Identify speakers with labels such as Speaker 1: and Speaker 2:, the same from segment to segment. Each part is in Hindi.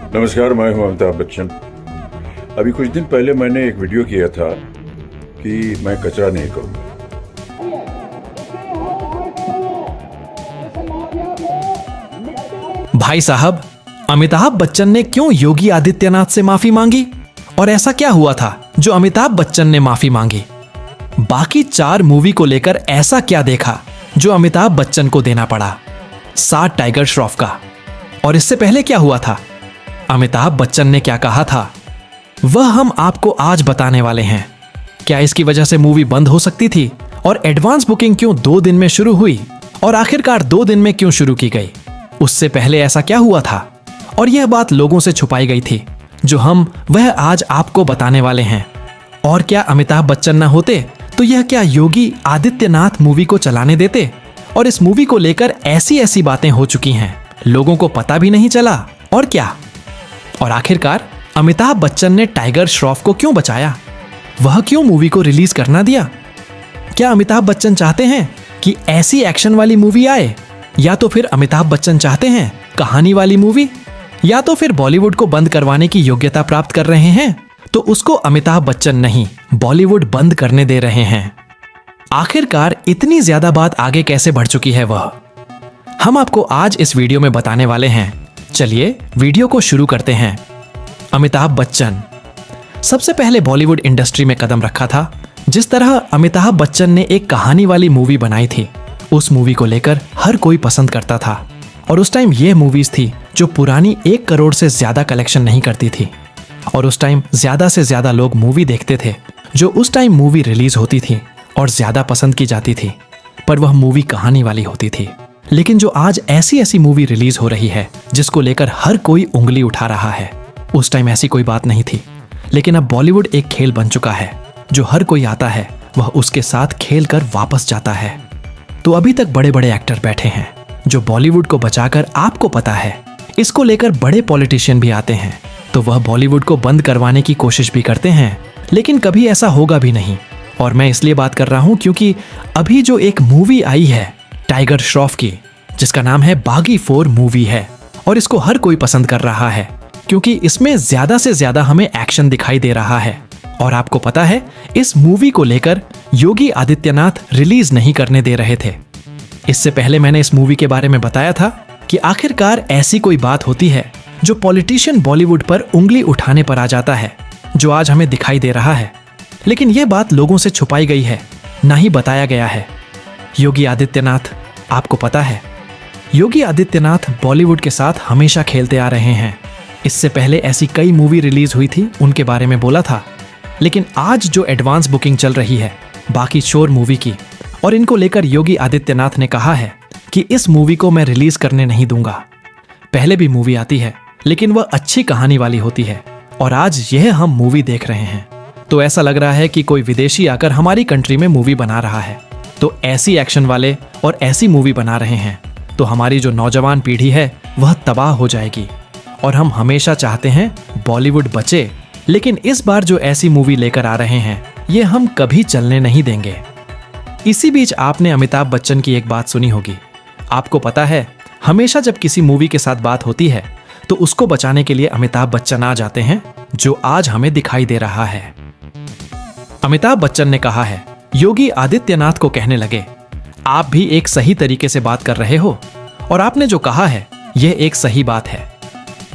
Speaker 1: नमस्कार, मैं हूं अमिताभ बच्चन। अभी कुछ दिन पहले मैंने एक वीडियो किया था कि मैं कचरा नहीं करूंगा।
Speaker 2: भाई साहब, अमिताभ बच्चन ने क्यों योगी आदित्यनाथ से माफी मांगी? और ऐसा क्या हुआ था जो अमिताभ बच्चन ने माफी मांगी? बाकी 4 मूवी को लेकर ऐसा क्या देखा जो अमिताभ बच्चन को देना पड़ा 7 टाइगर श्रॉफ का? और इससे पहले क्या हुआ था? अमिताभ बच्चन ने क्या कहा था, वह हम आपको आज बताने वाले हैं। क्या इसकी वजह से मूवी बंद हो सकती थी? और एडवांस बुकिंग क्यों 2 दिन में शुरू हुई और आखिरकार 2 दिन में क्यों शुरू की गई? उससे पहले ऐसा क्या हुआ था? और यह बात लोगों से छुपाई गई थी जो हम वह आज आपको बताने वाले हैं। और क्या अमिताभ बच्चन ना होते तो यह क्या योगी आदित्यनाथ मूवी को चलाने देते? और इस मूवी को लेकर ऐसी ऐसी बातें हो चुकी हैं, लोगों को पता भी नहीं चला। और क्या? और आखिरकार अमिताभ बच्चन ने टाइगर श्रॉफ को क्यों बचाया? वह क्यों मूवी को रिलीज करना दिया? क्या अमिताभ बच्चन चाहते हैं कि ऐसी एक्शन वाली मूवी आए, या तो फिर अमिताभ बच्चन चाहते हैं कहानी वाली मूवी, या तो फिर बॉलीवुड को बंद करवाने की योग्यता प्राप्त कर रहे हैं तो उसको अमिताभ बच्चन नहीं बॉलीवुड बंद करने दे रहे हैं? आखिरकार इतनी ज्यादा बात आगे कैसे बढ़ चुकी है, वह हम आपको आज इस वीडियो में बताने वाले हैं। चलिए वीडियो को शुरू करते हैं। अमिताभ बच्चन सबसे पहले बॉलीवुड इंडस्ट्री में कदम रखा था। जिस तरह अमिताभ बच्चन ने एक कहानी वाली मूवी बनाई थी, उस मूवी को लेकर हर कोई पसंद करता था। और उस टाइम ये मूवीज थी जो पुरानी 1 करोड़ से ज्यादा कलेक्शन नहीं करती थी। और उस टाइम ज्यादा से ज्यादा लोग मूवी देखते थे जो उस टाइम मूवी रिलीज होती थी और ज्यादा पसंद की जाती थी, पर वह मूवी कहानी वाली होती थी। लेकिन जो आज ऐसी ऐसी मूवी रिलीज हो रही है जिसको लेकर हर कोई उंगली उठा रहा है, उस टाइम ऐसी कोई बात नहीं थी। लेकिन अब बॉलीवुड एक खेल बन चुका है, जो हर कोई आता है वह उसके साथ खेल कर वापस जाता है। तो अभी तक बड़े बड़े एक्टर बैठे हैं जो बॉलीवुड को बचाकर, आपको पता है इसको लेकर बड़े पॉलिटिशियन भी आते हैं, तो वह बॉलीवुड को बंद करवाने की कोशिश भी करते हैं, लेकिन कभी ऐसा होगा भी नहीं। और मैं इसलिए बात कर रहा हूं क्योंकि अभी जो एक मूवी आई है टाइगर श्रॉफ की, जिसका नाम है बागी 4 मूवी है, और इसको हर कोई पसंद कर रहा है क्योंकि इसमें ज्यादा से ज्यादा हमें एक्शन दिखाई दे रहा है। और आपको पता है इस मूवी को लेकर योगी आदित्यनाथ रिलीज नहीं करने दे रहे थे। इससे पहले मैंने इस मूवी के बारे में बताया था कि आखिरकार ऐसी कोई बात होती है जो पॉलिटिशियन बॉलीवुड पर उंगली उठाने पर आ जाता है, जो आज हमें दिखाई दे रहा है। लेकिन यह बात लोगों से छुपाई गई है, ना ही बताया गया है। योगी आदित्यनाथ, आपको पता है योगी आदित्यनाथ बॉलीवुड के साथ हमेशा खेलते आ रहे हैं। इससे पहले ऐसी कई मूवी रिलीज हुई थी, उनके बारे में बोला था। लेकिन आज जो एडवांस बुकिंग चल रही है बाकी 4 मूवी की, और इनको लेकर योगी आदित्यनाथ ने कहा है कि इस मूवी को मैं रिलीज करने नहीं दूंगा। पहले भी मूवी आती है लेकिन वह अच्छी कहानी वाली होती है, और आज यह हम मूवी देख रहे हैं तो ऐसा लग रहा है कि कोई विदेशी आकर हमारी कंट्री में मूवी बना रहा है। तो ऐसी एक्शन वाले और ऐसी मूवी बना रहे हैं तो हमारी जो नौजवान पीढ़ी है वह तबाह हो जाएगी। और हम हमेशा चाहते हैं बॉलीवुड बचे, लेकिन इस बार जो ऐसी मूवी लेकर आ रहे हैं ये हम कभी चलने नहीं देंगे। इसी बीच आपने अमिताभ बच्चन की एक बात सुनी होगी। आपको पता है हमेशा जब किसी मूवी के साथ बात होती है तो उसको बचाने के लिए अमिताभ बच्चन आ जाते हैं, जो आज हमें दिखाई दे रहा है। अमिताभ बच्चन ने कहा है, योगी आदित्यनाथ को कहने लगे, आप भी एक सही तरीके से बात कर रहे हो, और आपने जो कहा है यह एक सही बात है।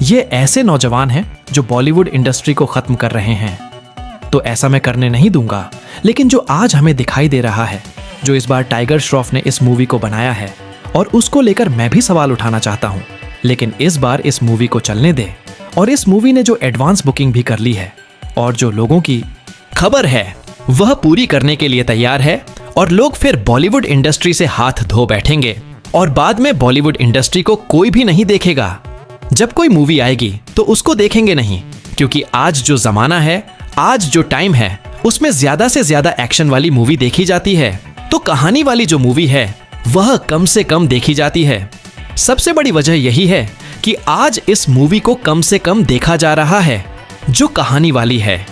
Speaker 2: ये ऐसे नौजवान हैं जो बॉलीवुड इंडस्ट्री को खत्म कर रहे हैं, तो ऐसा मैं करने नहीं दूंगा। लेकिन जो आज हमें दिखाई दे रहा है, जो इस बार टाइगर श्रॉफ ने इस मूवी को बनाया है, और उसको लेकर मैं भी सवाल उठाना चाहता हूं। लेकिन इस बार इस मूवी को चलने दे। और इस मूवी ने जो एडवांस बुकिंग भी कर ली है, और जो लोगों की खबर है वह पूरी करने के लिए तैयार है, और लोग फिर बॉलीवुड इंडस्ट्री से हाथ धो बैठेंगे, और बाद में बॉलीवुड इंडस्ट्री को कोई भी नहीं देखेगा। जब कोई मूवी आएगी तो उसको देखेंगे नहीं, क्योंकि आज जो जमाना है, आज जो टाइम है, उसमें ज्यादा से ज्यादा एक्शन वाली मूवी देखी जाती है, तो कहानी वाली जो मूवी है वह कम से कम देखी जाती है। सबसे बड़ी वजह यही है कि आज इस मूवी को कम से कम देखा जा रहा है, जो कहानी वाली है।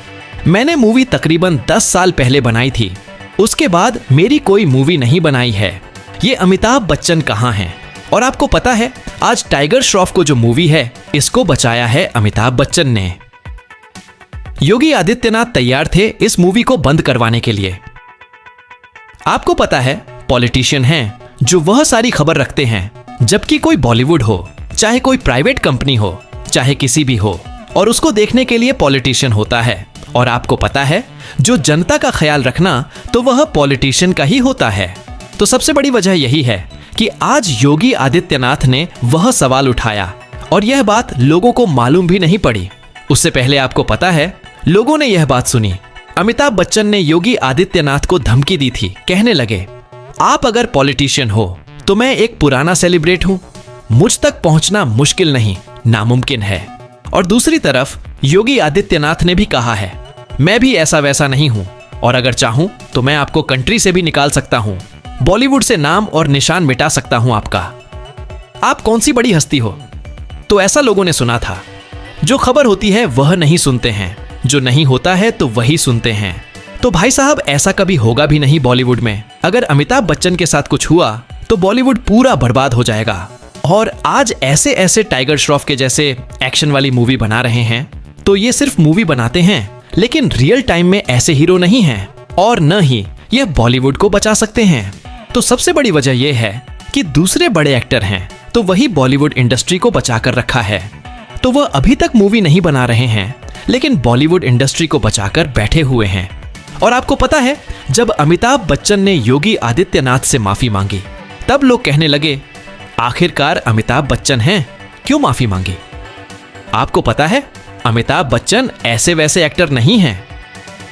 Speaker 2: मैंने मूवी तकरीबन 10 साल पहले बनाई थी, उसके बाद मेरी कोई मूवी नहीं बनाई है। ये अमिताभ बच्चन कहाँ हैं? और आपको पता है आज टाइगर श्रॉफ को जो मूवी है इसको बचाया है अमिताभ बच्चन ने। योगी आदित्यनाथ तैयार थे इस मूवी को बंद करवाने के लिए। आपको पता है पॉलिटिशियन हैं जो वह सारी खबर रखते हैं, जबकि कोई बॉलीवुड हो, चाहे कोई प्राइवेट कंपनी हो, चाहे किसी भी हो, और उसको देखने के लिए पॉलिटिशियन होता है। और आपको पता है जो जनता का ख्याल रखना तो वह पॉलिटिशियन का ही होता है। तो सबसे बड़ी वजह यही है कि आज योगी आदित्यनाथ ने वह सवाल उठाया और यह बात लोगों को मालूम भी नहीं पड़ी। उससे पहले आपको पता है लोगों ने यह बात सुनी। अमिताभ बच्चन ने योगी आदित्यनाथ को धमकी दी थी, कहने लगे आप अगर पॉलिटिशियन हो तो मैं एक पुराना सेलिब्रेट हूं, मुझ तक पहुंचना मुश्किल नहीं नामुमकिन है। और दूसरी तरफ योगी आदित्यनाथ ने भी कहा है मैं भी ऐसा वैसा नहीं हूं और अगर चाहूं तो मैं आपको कंट्री से भी निकाल सकता हूं, बॉलीवुड से नाम और निशान मिटा सकता हूं आपका। आप कौन सी बड़ी हस्ती हो? तो ऐसा लोगों ने सुना था। जो खबर होती है वह नहीं सुनते हैं, जो नहीं होता है तो वही सुनते हैं। तो भाई साहब ऐसा कभी होगा भी नहीं बॉलीवुड में। अगर अमिताभ बच्चन के साथ कुछ हुआ तो बॉलीवुड पूरा बर्बाद हो जाएगा। और आज ऐसे ऐसे टाइगर श्रॉफ के जैसे एक्शन वाली मूवी बना रहे हैं, तो ये सिर्फ मूवी बनाते हैं लेकिन रियल टाइम में ऐसे हीरो नहीं हैं और न ही ये बॉलीवुड को बचा सकते हैं। तो सबसे बड़ी वजह यह है कि दूसरे बड़े एक्टर हैं तो वही बॉलीवुड इंडस्ट्री को बचा कर रखा है। तो वह अभी तक मूवी नहीं बना रहे हैं लेकिन बॉलीवुड इंडस्ट्री को बचाकर बैठे हुए हैं। और आपको पता है जब अमिताभ बच्चन ने योगी आदित्यनाथ से माफी मांगी तब लोग कहने लगे आखिरकार अमिताभ बच्चन हैं, क्यों माफी मांगी? आपको पता है अमिताभ बच्चन ऐसे वैसे एक्टर नहीं हैं।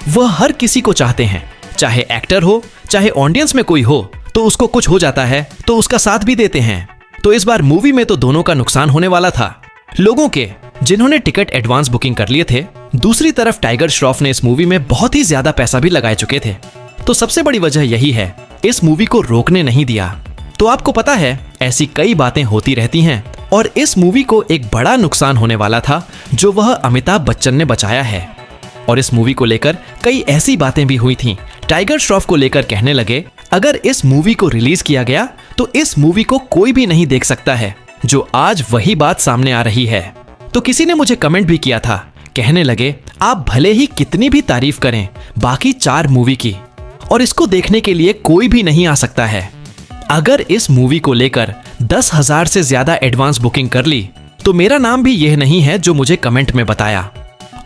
Speaker 2: वह हर किसी को चाहते हैं, चाहे एक्टर हो चाहे ऑडियंस में कोई हो, तो उसको कुछ हो जाता है तो उसका साथ भी देते हैं। तो इस बार मूवी में तो दोनों का नुकसान होने वाला था, लोगों के जिन्होंने टिकट एडवांस बुकिंग कर लिए थे। दूसरी तरफ टाइगर श्रॉफ ने इस मूवी में बहुत ही ज्यादा पैसा भी लगाए चुके थे। तो सबसे बड़ी वजह यही है इस मूवी को रोकने नहीं दिया। तो आपको पता है ऐसी कई बातें होती रहती हैं और इस मूवी को एक बड़ा नुकसान होने वाला था जो वह अमिताभ बच्चन ने बचाया है। और इस मूवी को लेकर कई ऐसी बातें भी हुई थीं। टाइगर श्रॉफ को लेकर कहने लगे अगर इस मूवी को रिलीज किया गया तो इस मूवी को कोई भी नहीं देख सकता है, जो आज वही बात सामने आ रही है। तो किसी ने मुझे कमेंट भी किया था, कहने लगे आप भले ही कितनी भी तारीफ करें बाकी 4 मूवी की और इसको देखने के लिए कोई भी नहीं आ सकता है। अगर इस मूवी को लेकर 10,000 से ज्यादा एडवांस बुकिंग कर ली तो मेरा नाम भी यह नहीं है जो मुझे कमेंट में बताया।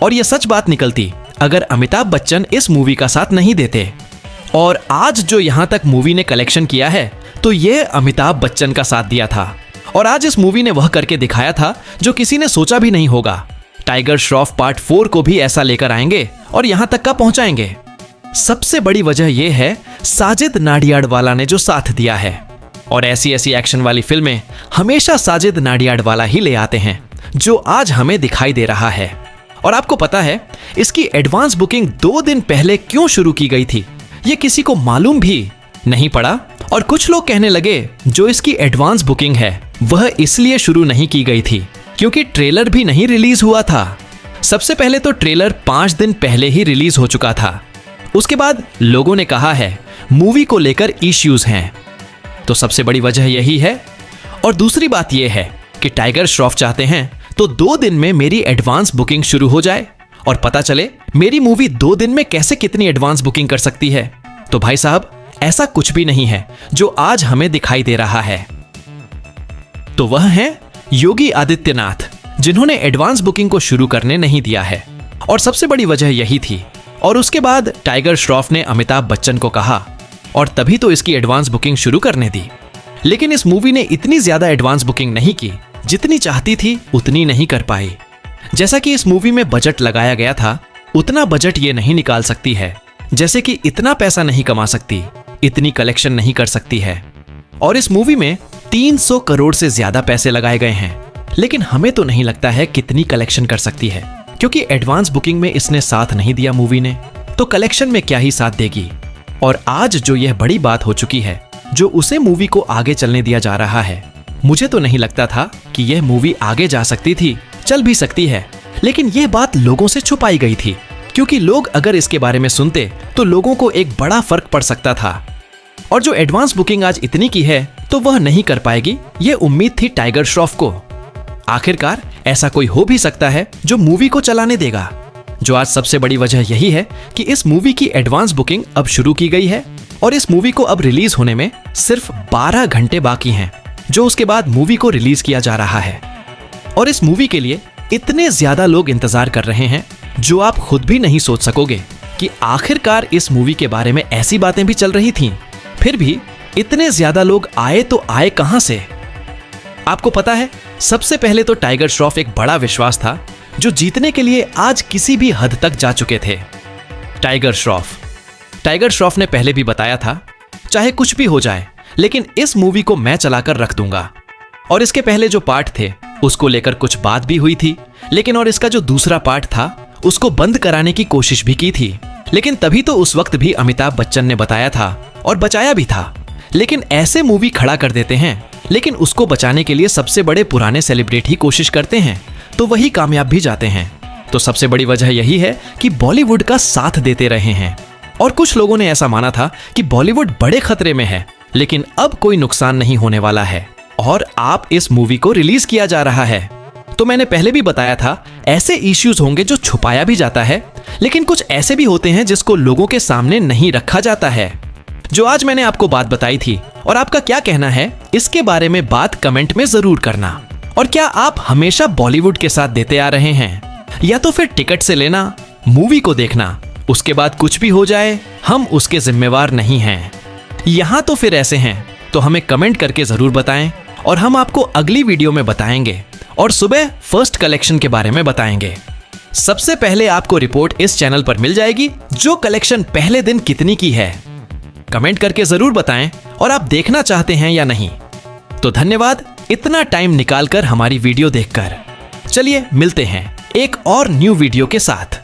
Speaker 2: और यह सच बात निकलती अगर अमिताभ बच्चन इस मूवी का साथ नहीं देते। और आज जो यहां तक मूवी ने कलेक्शन किया है तो यह अमिताभ बच्चन का साथ दिया था। और आज इस मूवी ने वह करके दिखाया था जो किसी ने सोचा भी नहीं होगा। टाइगर श्रॉफ पार्ट 4 को भी ऐसा लेकर आएंगे और यहां तक का पहुंचाएंगे। सबसे बड़ी वजह यह है साजिद नाडियाडवाला ने जो साथ दिया है। और ऐसी ऐसी एक्शन वाली फिल्में हमेशा साजिद नाडियाडवाला ही ले आते हैं, जो आज हमें दिखाई दे रहा है। और आपको पता है इसकी एडवांस बुकिंग 2 दिन पहले क्यों शुरू की गई थी, ये किसी को मालूम भी नहीं पड़ा। और कुछ लोग कहने लगे जो इसकी एडवांस बुकिंग है वह इसलिए शुरू नहीं की गई थी क्योंकि ट्रेलर भी नहीं रिलीज हुआ था। सबसे पहले तो ट्रेलर 5 दिन पहले ही रिलीज हो चुका था। उसके बाद लोगों ने कहा है मूवी को लेकर इश्यूज हैं, तो सबसे बड़ी वजह यही है। और दूसरी बात यह है कि टाइगर श्रॉफ चाहते हैं तो 2 दिन में मेरी एडवांस बुकिंग शुरू हो जाए और पता चले मेरी मूवी 2 दिन में कैसे कितनी एडवांस बुकिंग कर सकती है। तो भाई साहब ऐसा कुछ भी नहीं है जो आज हमें दिखाई दे रहा है। तो वह हैं योगी आदित्यनाथ, जिन्होंने एडवांस बुकिंग को शुरू करने नहीं दिया है। और सबसे बड़ी वजह यही थी। और उसके बाद टाइगर श्रॉफ ने अमिताभ बच्चन को कहा और तभी तो इसकी एडवांस बुकिंग शुरू करने दी। लेकिन इस मूवी ने इतनी ज्यादा एडवांस बुकिंग नहीं की, जितनी चाहती थी उतनी नहीं कर पाई। जैसा कि इस मूवी में बजट लगाया गया था उतना बजट ये नहीं निकाल सकती है। जैसे कि इतना पैसा नहीं कमा सकती, इतनी कलेक्शन नहीं कर सकती है। और इस मूवी में 300 करोड़ से ज्यादा पैसे लगाए गए हैं, लेकिन हमें तो नहीं लगता है कितनी कलेक्शन कर सकती है, क्योंकि एडवांस बुकिंग में इसने साथ नहीं दिया मूवी ने, तो कलेक्शन में क्या ही साथ देगी। और आज जो यह बड़ी बात हो चुकी है, जो उसे मूवी को आगे चलने दिया जा रहा है, मुझे तो नहीं लगता था कि यह मूवी आगे जा सकती थी। चल भी सकती है, लेकिन यह बात लोगों से छुपाई गई थी, क्योंकि लोग अगर इसके बारे में सुनते तो लोगों को एक बड़ा फर्क पड़ सकता था। और जो एडवांस बुकिंग आज इतनी की है, तो तो वह नहीं कर पाएगी, ये उम्मीद थी टाइगर श्रॉफ को। आखिरकार ऐसा कोई हो भी सकता है जो मूवी को चलाने देगा। जो आज सबसे बड़ी वजह यही है कि इस मूवी की एडवांस बुकिंग अब शुरू की गई है और इस मूवी को अब रिलीज होने में सिर्फ 12 घंटे बाकी हैं, जो उसके बाद मूवी को रिलीज किया जा रहा है। और इस मूवी के लिए इतने ज्यादा लोग इंतजार कर रहे हैं जो आप खुद भी नहीं सोच सकोगे कि आखिरकार इस मूवी के बारे में ऐसी बातें भी चल रही थीं। फिर भी इतने ज्यादा लोग आए तो आए कहां से? आपको पता है, सबसे पहले तो टाइगर श्रॉफ एक बड़ा विश्वास था जो जीतने के लिए आज किसी भी हद तक जा चुके थे। टाइगर श्रॉफ ने पहले भी बताया था, चाहे कुछ भी हो जाए लेकिन इस मूवी को मैं चलाकर रख दूंगा। और इसके पहले जो पार्ट थे उसको लेकर कुछ बात भी हुई थी, लेकिन और इसका जो दूसरा पार्ट था उसको बंद कराने की कोशिश भी की थी। लेकिन तभी तो उस वक्त भी अमिताभ बच्चन ने बताया था और बचाया भी था। लेकिन ऐसे मूवी खड़ा कर देते हैं, लेकिन उसको बचाने के लिए सबसे बड़े पुराने सेलिब्रिटी कोशिश करते हैं तो वही कामयाब भी जाते हैं। तो सबसे बड़ी वजह यही है कि बॉलीवुड का साथ देते रहे हैं। और कुछ लोगों ने ऐसा माना था कि बॉलीवुड बड़े खतरे में है, लेकिन अब कोई नुकसान नहीं होने वाला है और आप इस मूवी को रिलीज किया जा रहा है। तो मैंने पहले भी बताया था, ऐसे इश्यूज होंगे जो छुपाया भी जाता है, लेकिन कुछ ऐसे भी होते हैं जिसको लोगों के सामने नहीं रखा जाता है। जो आज मैंने आपको बात बताई थी, और आपका क्या कहना है इसके बारे में बात कमेंट में जरूर करना। और क्या आप हमेशा बॉलीवुड के साथ देते आ रहे हैं, या तो फिर टिकट से लेना, मूवी को देखना, उसके बाद कुछ भी हो जाए हम उसके जिम्मेवार नहीं हैं? यहां तो फिर ऐसे हैं तो हमें कमेंट करके जरूर बताएं और हम आपको अगली वीडियो में बताएंगे और सुबह फर्स्ट कलेक्शन के बारे में बताएंगे। सबसे पहले आपको रिपोर्ट इस चैनल पर मिल जाएगी जो कलेक्शन पहले दिन कितनी की है। कमेंट करके जरूर बताएं और आप देखना चाहते हैं या नहीं। तो धन्यवाद इतना टाइम निकालकर हमारी वीडियो देखकर। चलिए मिलते हैं एक और न्यू वीडियो के साथ।